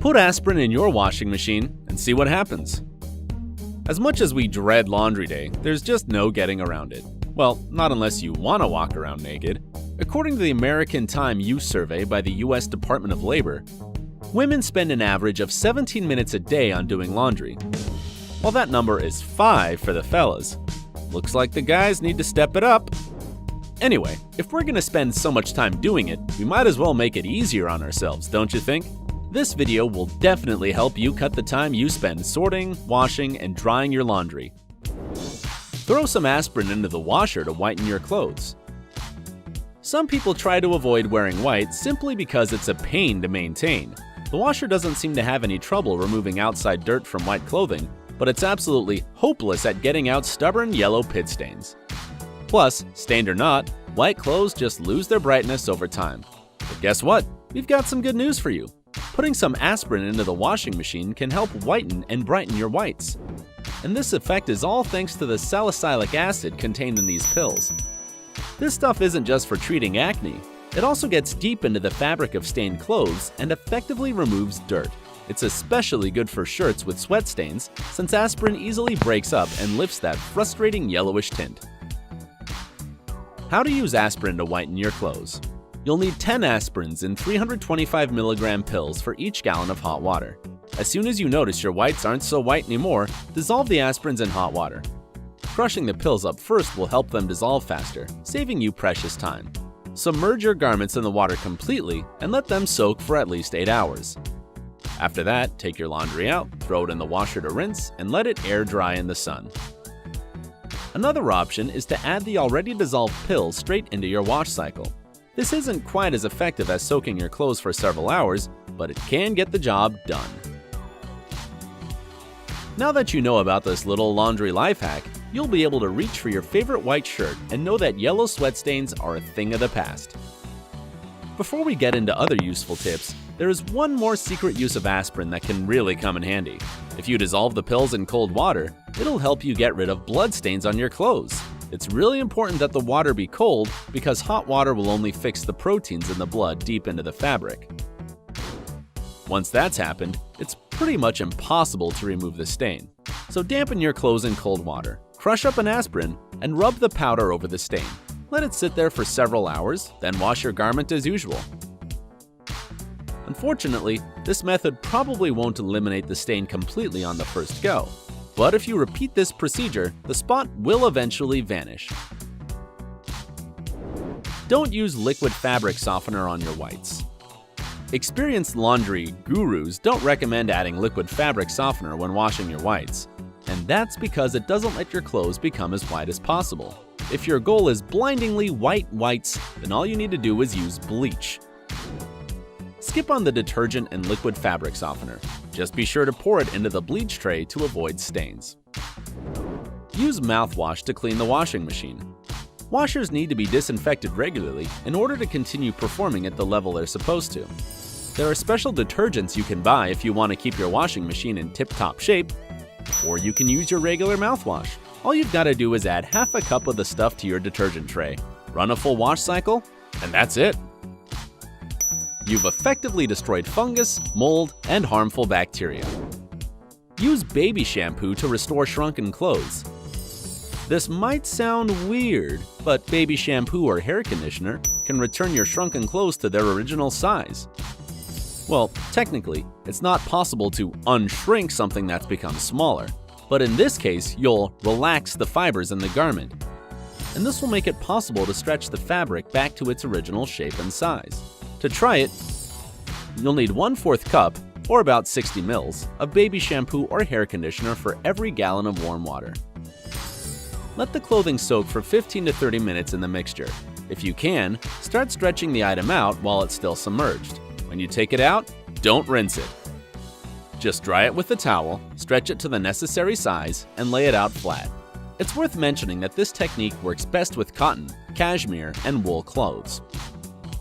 Put aspirin in your washing machine and see what happens. As much as we dread laundry day, there's just no getting around it. Well, not unless you want to walk around naked. According to the American Time Use Survey by the US Department of Labor, women spend an average of 17 minutes a day on doing laundry, while that number is 5 for the fellas. Looks like the guys need to step it up. Anyway, if we're gonna spend so much time doing it, we might as well make it easier on ourselves, don't you think? This video will definitely help you cut the time you spend sorting, washing, and drying your laundry. Throw some aspirin into the washer to whiten your clothes. Some people try to avoid wearing white simply because it's a pain to maintain. The washer doesn't seem to have any trouble removing outside dirt from white clothing, but it's absolutely hopeless at getting out stubborn yellow pit stains. Plus, stained or not, white clothes just lose their brightness over time. But guess what? We've got some good news for you. Putting some aspirin into the washing machine can help whiten and brighten your whites. And this effect is all thanks to the salicylic acid contained in these pills. This stuff isn't just for treating acne. It also gets deep into the fabric of stained clothes and effectively removes dirt. It's especially good for shirts with sweat stains, since aspirin easily breaks up and lifts that frustrating yellowish tint. How to use aspirin to whiten your clothes. You'll need 10 aspirins in 325 mg pills for each gallon of hot water. As soon as you notice your whites aren't so white anymore, dissolve the aspirins in hot water. Crushing the pills up first will help them dissolve faster, saving you precious time. Submerge your garments in the water completely and let them soak for at least 8 hours. After that, take your laundry out, throw it in the washer to rinse, and let it air dry in the sun. Another option is to add the already dissolved pills straight into your wash cycle. This isn't quite as effective as soaking your clothes for several hours, but it can get the job done. Now that you know about this little laundry life hack, you'll be able to reach for your favorite white shirt and know that yellow sweat stains are a thing of the past. Before we get into other useful tips, there is one more secret use of aspirin that can really come in handy. If you dissolve the pills in cold water, it'll help you get rid of blood stains on your clothes. It's really important that the water be cold because hot water will only fix the proteins in the blood deep into the fabric. Once that's happened, it's pretty much impossible to remove the stain. So dampen your clothes in cold water, crush up an aspirin, and rub the powder over the stain. Let it sit there for several hours, then wash your garment as usual. Unfortunately, this method probably won't eliminate the stain completely on the first go. But if you repeat this procedure, the spot will eventually vanish. Don't use liquid fabric softener on your whites. Experienced laundry gurus don't recommend adding liquid fabric softener when washing your whites. And that's because it doesn't let your clothes become as white as possible. If your goal is blindingly white whites, then all you need to do is use bleach. Skip on the detergent and liquid fabric softener. Just be sure to pour it into the bleach tray to avoid stains. Use mouthwash to clean the washing machine. Washers need to be disinfected regularly in order to continue performing at the level they're supposed to. There are special detergents you can buy if you want to keep your washing machine in tip-top shape, or you can use your regular mouthwash. All you've got to do is add half a cup of the stuff to your detergent tray, run a full wash cycle, and that's it. You've effectively destroyed fungus, mold, and harmful bacteria. Use baby shampoo to restore shrunken clothes. This might sound weird, but baby shampoo or hair conditioner can return your shrunken clothes to their original size. Well, technically, it's not possible to unshrink something that's become smaller, but in this case, you'll relax the fibers in the garment. And this will make it possible to stretch the fabric back to its original shape and size. To try it, you'll need 1/4 cup, or about 60 ml, of baby shampoo or hair conditioner for every gallon of warm water. Let the clothing soak for 15 to 30 minutes in the mixture. If you can, start stretching the item out while it's still submerged. When you take it out, don't rinse it. Just dry it with a towel, stretch it to the necessary size, and lay it out flat. It's worth mentioning that this technique works best with cotton, cashmere, and wool clothes.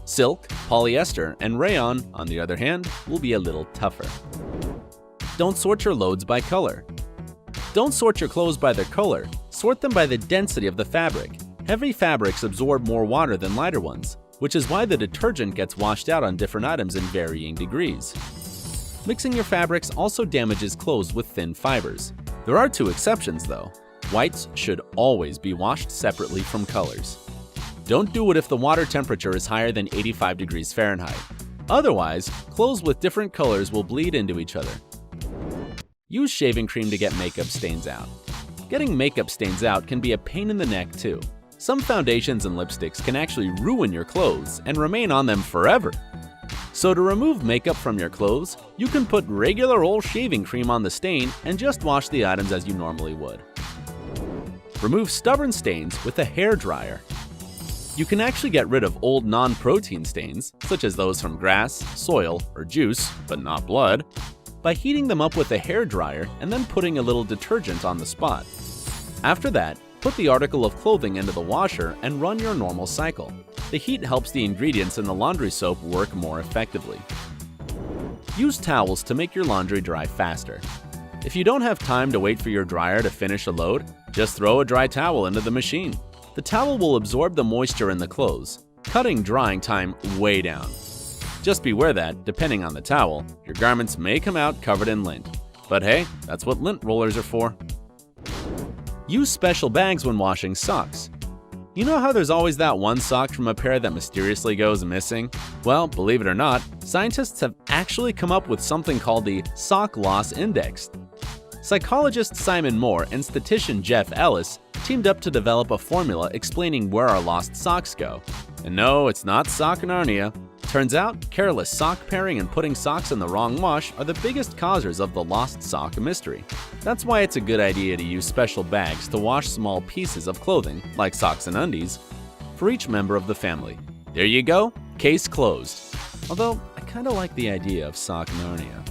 Silk, polyester, and rayon, on the other hand, will be a little tougher. Don't sort your loads by color. Don't sort your clothes by their color, sort them by the density of the fabric. Heavy fabrics absorb more water than lighter ones, which is why the detergent gets washed out on different items in varying degrees. Mixing your fabrics also damages clothes with thin fibers. There are two exceptions though. Whites should always be washed separately from colors. Don't do it if the water temperature is higher than 85 degrees Fahrenheit. Otherwise, clothes with different colors will bleed into each other. Use shaving cream to get makeup stains out. Getting makeup stains out can be a pain in the neck too. Some foundations and lipsticks can actually ruin your clothes and remain on them forever. So to remove makeup from your clothes, you can put regular old shaving cream on the stain and just wash the items as you normally would. Remove stubborn stains with a hair dryer. You can actually get rid of old non-protein stains, such as those from grass, soil, or juice, but not blood, by heating them up with a hair dryer and then putting a little detergent on the spot. After that, put the article of clothing into the washer and run your normal cycle. The heat helps the ingredients in the laundry soap work more effectively. Use towels to make your laundry dry faster. If you don't have time to wait for your dryer to finish a load, just throw a dry towel into the machine. The towel will absorb the moisture in the clothes, cutting drying time way down. Just beware that, depending on the towel, your garments may come out covered in lint. But hey, that's what lint rollers are for. Use special bags when washing socks. You know how there's always that one sock from a pair that mysteriously goes missing? Well, believe it or not, scientists have actually come up with something called the Sock Loss Index. Psychologist Simon Moore and statistician Jeff Ellis teamed up to develop a formula explaining where our lost socks go. And no, it's not sock Narnia. Turns out, careless sock pairing and putting socks in the wrong wash are the biggest causers of the lost sock mystery. That's why it's a good idea to use special bags to wash small pieces of clothing, like socks and undies, for each member of the family. There you go, case closed. Although, I kinda like the idea of sock Narnia.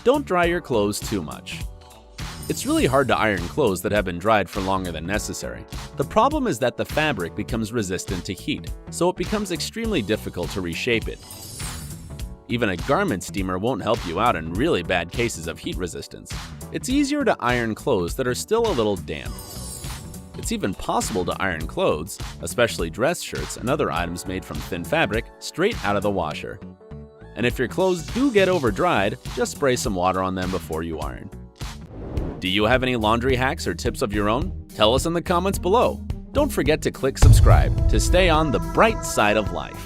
Don't dry your clothes too much. It's really hard to iron clothes that have been dried for longer than necessary. The problem is that the fabric becomes resistant to heat, so it becomes extremely difficult to reshape it. Even a garment steamer won't help you out in really bad cases of heat resistance. It's easier to iron clothes that are still a little damp. It's even possible to iron clothes, especially dress shirts and other items made from thin fabric, straight out of the washer. And if your clothes do get over-dried, just spray some water on them before you iron. Do you have any laundry hacks or tips of your own? Tell us in the comments below. Don't forget to click subscribe to stay on the bright side of life.